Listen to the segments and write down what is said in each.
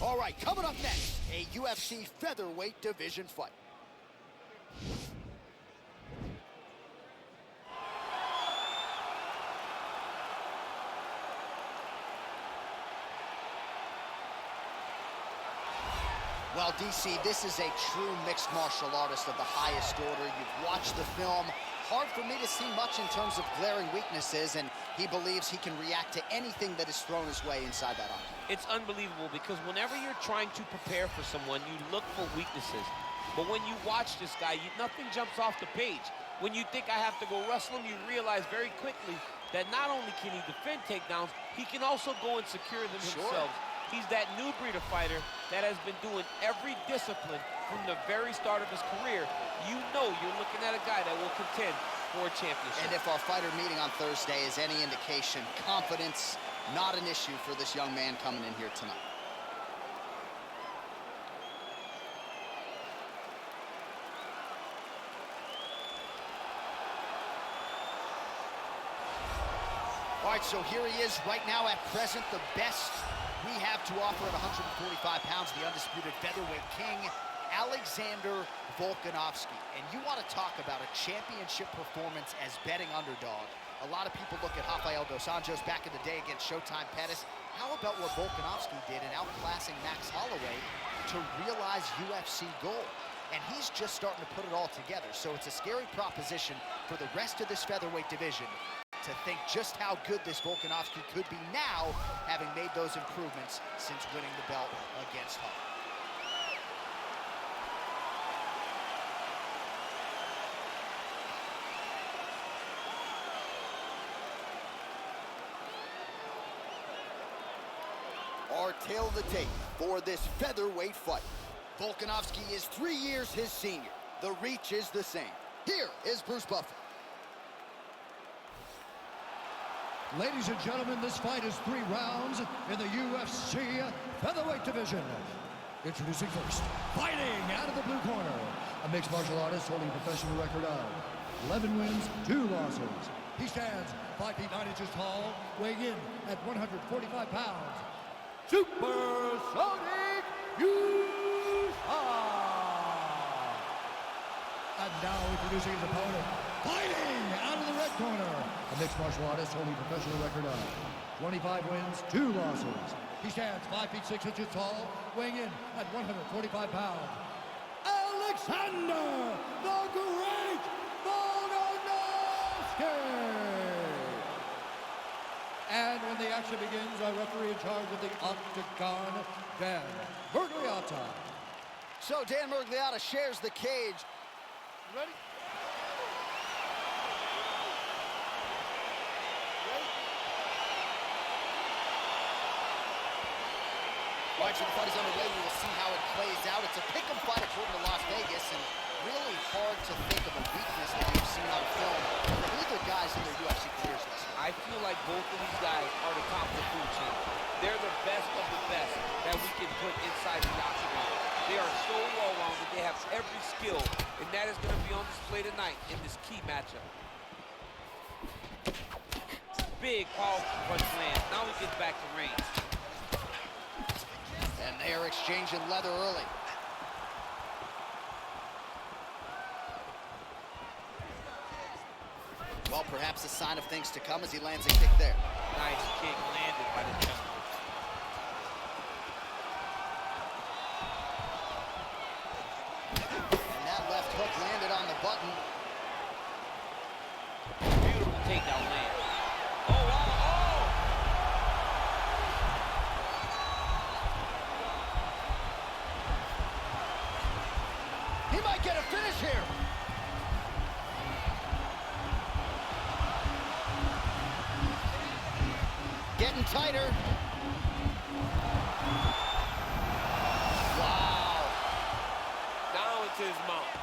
All right, coming up next, a UFC featherweight division fight. Well, DC, this is a true mixed martial artist of the highest order. You've watched the film. Hard for me to see much in terms of glaring weaknesses, and he believes he can react to anything that is thrown his way inside that octagon. It's unbelievable because whenever you're trying to prepare for someone, you look for weaknesses. But when you watch this guy, nothing jumps off the page. When you think I have to go wrestle him, you realize very quickly that not only can he defend takedowns, he can also go and secure them himself. He's that new breed of fighter that has been doing every discipline from the very start of his career. You know you're looking at a guy that will contend for a championship. And if our fighter meeting on Thursday is any indication, confidence, not an issue for this young man coming in here tonight. All right, so here he is right now at present, the best we have to offer at 145 pounds, the undisputed featherweight king, Alexander Volkanovski. And you want to talk about a championship performance as betting underdog. A lot of people look at Rafael dos Anjos back in the day against Showtime Pettis. How about what Volkanovski did in outclassing Max Holloway to realize UFC gold? And he's just starting to put it all together. So it's a scary proposition for the rest of this featherweight division to think just how good this Volkanovski could be now, having made those improvements since winning the belt against Hull. Our tale of the tape for this featherweight fight. Volkanovski is 3 years his senior. The reach is the same. Here is Bruce Buffer. Ladies and gentlemen, this fight is 3 rounds in the UFC featherweight division. Introducing first, fighting out of the blue corner, a mixed martial artist holding a professional record of 11 wins, 2 losses. He stands 5 feet 9 inches tall, weighing in at 145 pounds. Super Sodiq Yusuff! And now introducing his opponent, fighting out of the red corner, a mixed martial artist holding a professional record of 25 wins, 2 losses. He stands 5 feet 6 inches tall, weighing in at 145 pounds. Alexander the Great Volkanovski! And when the action begins, our referee in charge of the octagon, Dan Murgliata. So Dan Murgliata shares the cage. Ready? All right, so the fight is underway. We will see how it plays out. It's a pick'em fight according to Las Vegas, and really hard to think of a weakness that we've seen on film from either guys in their UFC careers thus far. I feel like both of these guys are the top of the food chain. They're the best of the best that we can put inside the octagon. They are so well-rounded. They have every skill, and that is going to be on display tonight in this key matchup. Big, powerful punch lands. Now we get back to range. And they are exchanging leather early. Well, perhaps a sign of things to come as he lands a kick there. Nice kick landed by the gentleman. And that left hook landed on the button. Beautiful takedown land. Oh, oh, oh! He might get a finish here. Getting tighter. Wow. Down into his mouth.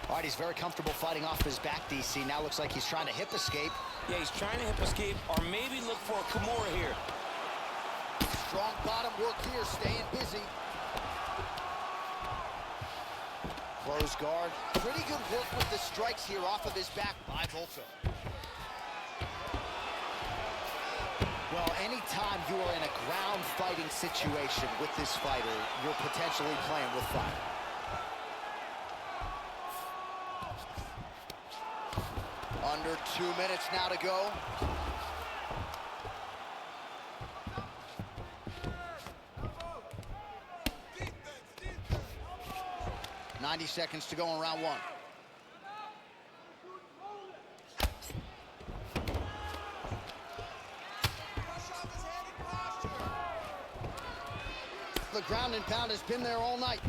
All right, he's very comfortable fighting off his back, DC. Now looks like he's trying to hip escape. Yeah, he's trying to hip escape or maybe look for a Kimura here. Strong bottom work here, staying busy. Close guard. Pretty good work with the strikes here off of his back by Volko. Well, anytime you are in a ground fighting situation with this fighter, you're potentially playing with fire. Under 2 minutes now to go. Defense. 90 seconds to go in round one. The ground and pound has been there all night.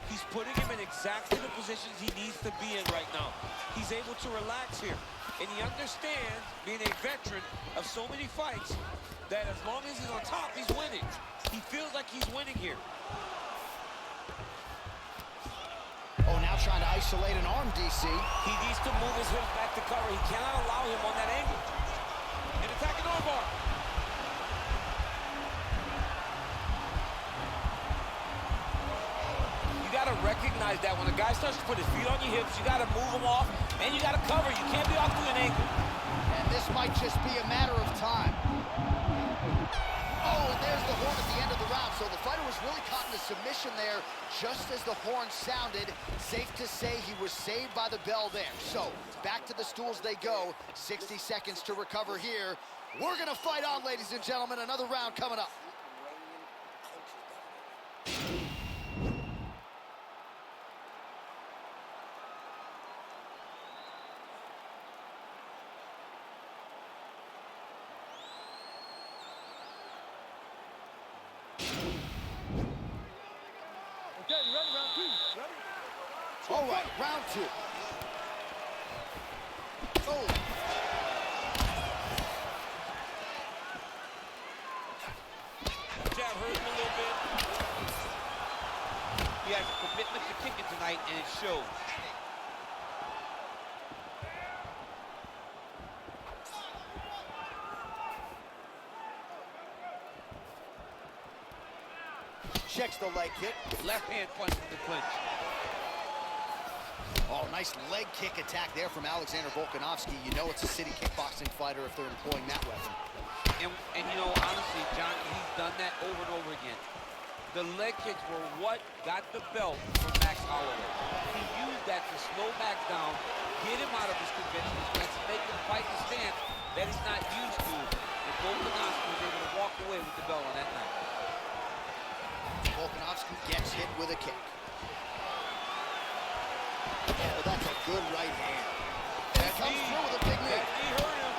He's putting him in exactly the positions he needs to be in right now. He's able to relax here. And he understands, being a veteran of so many fights, that as long as he's on top, he's winning. He feels like he's winning here. Oh, now trying to isolate an arm, DC. He needs to move his hips back to cover. He cannot allow him on that angle. And attacking armbar. You got to recognize that when a guy starts to put his feet on your hips, you got to move him off, and you got to cover. You can't be off to an angle. And this might just be a matter of time. Oh, and there's the horn at the end of the round. So the fighter was really caught in a submission there just as the horn sounded. Safe to say he was saved by the bell there. So back to the stools they go. 60 seconds to recover here. We're going to fight on, ladies and gentlemen. Another round coming up. All right, round two. Oh. Jab hurt him a little bit. He has a commitment to kicking tonight, and it shows. Checks the leg kick. Left hand punch in the clinch. Oh, nice leg kick attack there from Alexander Volkanovski. You know it's a city kickboxing fighter if they're employing that weapon. And you know, honestly, John, he's done that over and over again. The leg kicks were what got the belt from Max Holloway. He used that to slow Max down, get him out of his conventional stance, make him fight the stance that he's not used to. And Volkanovski was able to walk away with the belt on that night. Volkanovski gets hit with a kick. Oh, that's a good right hand. And it comes through with a big knee. That knee hurt him.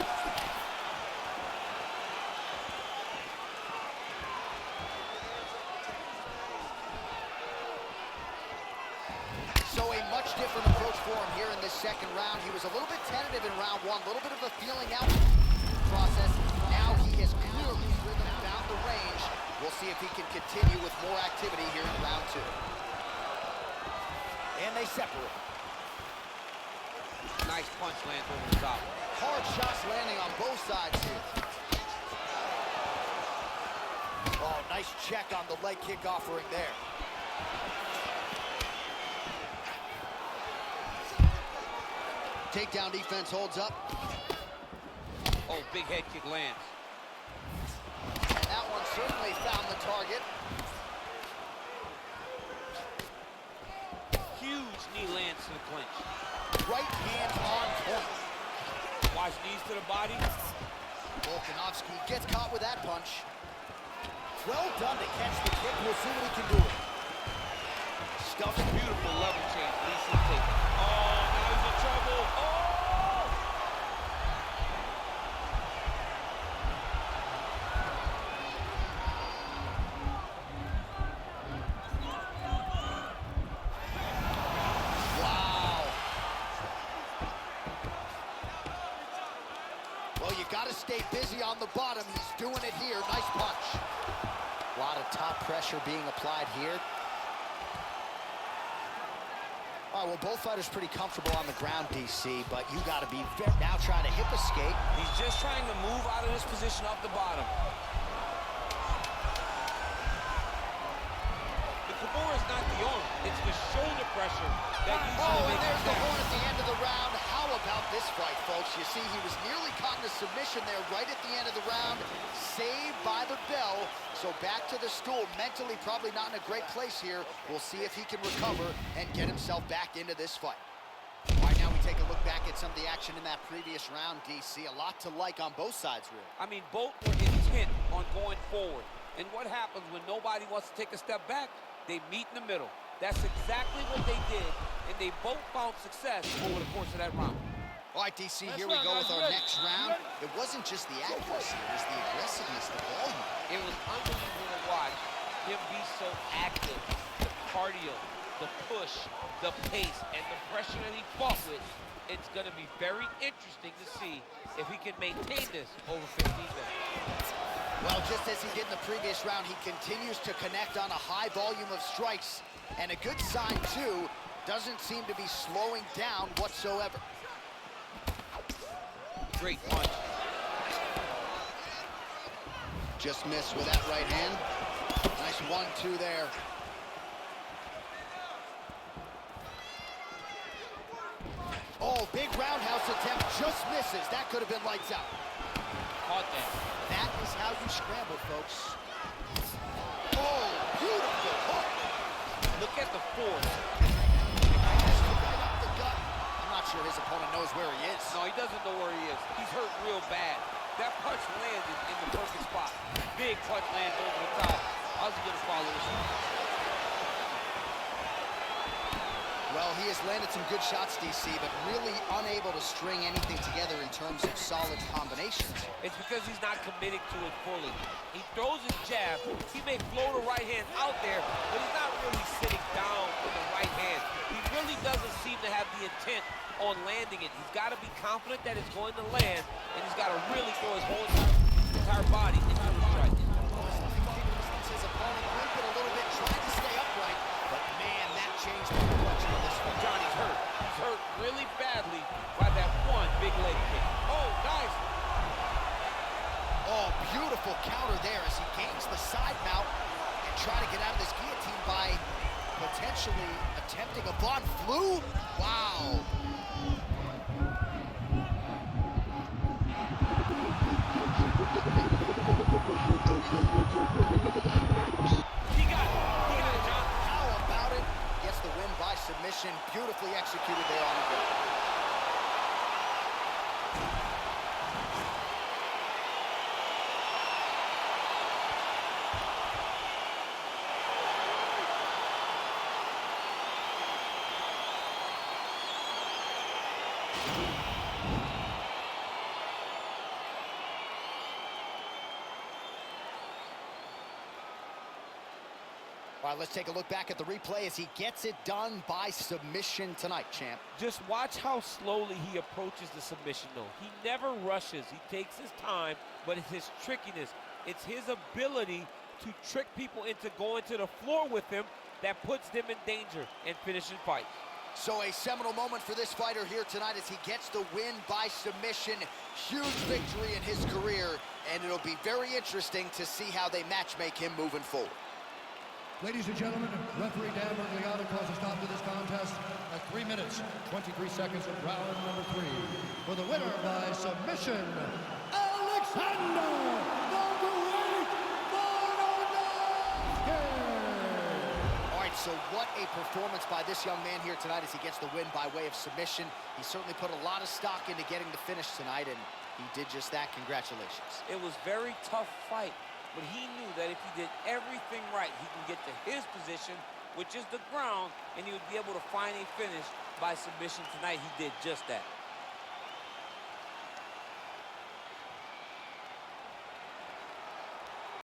So a much different approach for him here in this second round. He was a little bit tentative in round one, a little bit of a feeling out process. Now he has clearly driven down the range. We'll see if he can continue with more activity here in round two. And they separate. Nice punch lands over the top. Hard shots landing on both sides here. Oh, nice check on the leg kick offering there. Takedown defense holds up. Oh, big head kick lands. And that one certainly found the target. Huge knee lands to the clinch. Right hand on point. Watch knees to the body. Volkanovski gets caught with that punch. Well done to catch the kick. We'll see what he can do. Stuffs beautiful level change. Leads to the take. Oh, now he's in trouble. Oh! Got to stay busy on the bottom. He's doing it here. Nice punch. A lot of top pressure being applied here. All right, well, both fighters pretty comfortable on the ground, DC, but you got to be very, now trying to hip escape. He's just trying to move out of this position off the bottom. The Kimura is not the arm. It's the shoulder pressure that usually makes and there's the horn at the end of the round. How about this fight, folks. You see, he was nearly caught in a submission there right at the end of the round. Saved by the bell. So back to the stool. Mentally, probably not in a great place here. We'll see if he can recover and get himself back into this fight. All right, now we take a look back at some of the action in that previous round, DC. A lot to like on both sides, really. I mean, both were intent on going forward. And what happens when nobody wants to take a step back? They meet in the middle. That's exactly what they did, and they both found success over the course of that round. All right, DC, here we go with our next round. It wasn't just the accuracy, it was the aggressiveness, the volume. It was unbelievable to watch him be so active. The cardio, the push, the pace, and the pressure that he fought with. It's going to be very interesting to see if he can maintain this over 15 minutes. Well, just as he did in the previous round, he continues to connect on a high volume of strikes. And a good sign, too, doesn't seem to be slowing down whatsoever. Great punch. Just missed with that right hand. Nice 1-2 there. Oh, big roundhouse attempt, just misses. That could have been lights out. Caught that. That is how you scramble, folks. Oh, beautiful hook. Look at the force. Right up the gut. I'm not sure his opponent knows where he is. No, he doesn't know where he is. He's hurt real bad. That punch landed in the perfect spot. Big punch lands over the top. How's he gonna follow this one? Well, he has landed some good shots, DC, but really unable to string anything together in terms of solid combinations. It's because he's not committing to it fully. He throws his jab. He may float a right hand out there, but he's not really sitting down with the right hand. He really doesn't seem to have the intent on landing it. He's got to be confident that it's going to land, and he's got to really throw his whole entire body into the strike. His opponent limping a little bit, trying to stay upright, but man, that changed the complexion of this one. Johnny's hurt. He's hurt really badly by that one big leg kick. Oh, nice. Oh, beautiful counter there as he gains the side mount and try to get out of this guillotine by potentially attempting a Von Flue. Wow. He got it, John. How about it? Gets the win by submission. Beautifully executed there on the ground. All right, let's take a look back at the replay as he gets it done by submission tonight, champ. Just watch how slowly he approaches the submission, though. He never rushes. He takes his time, but it's his trickiness. It's his ability to trick people into going to the floor with him that puts them in danger and finishing fights. So a seminal moment for this fighter here tonight as he gets the win by submission. Huge victory in his career, and it'll be very interesting to see how they matchmake him moving forward. Ladies and gentlemen, referee Dan Bergliano calls a stop to this contest at 3 minutes, 23 seconds of round number 3. For the winner by submission, Alexander Volkanovski! All right, so what a performance by this young man here tonight as he gets the win by way of submission. He certainly put a lot of stock into getting the finish tonight, and he did just that. Congratulations. It was a very tough fight, but he knew that if he did everything right, he can get to his position, which is the ground, and he would be able to find a finish by submission tonight. He did just that.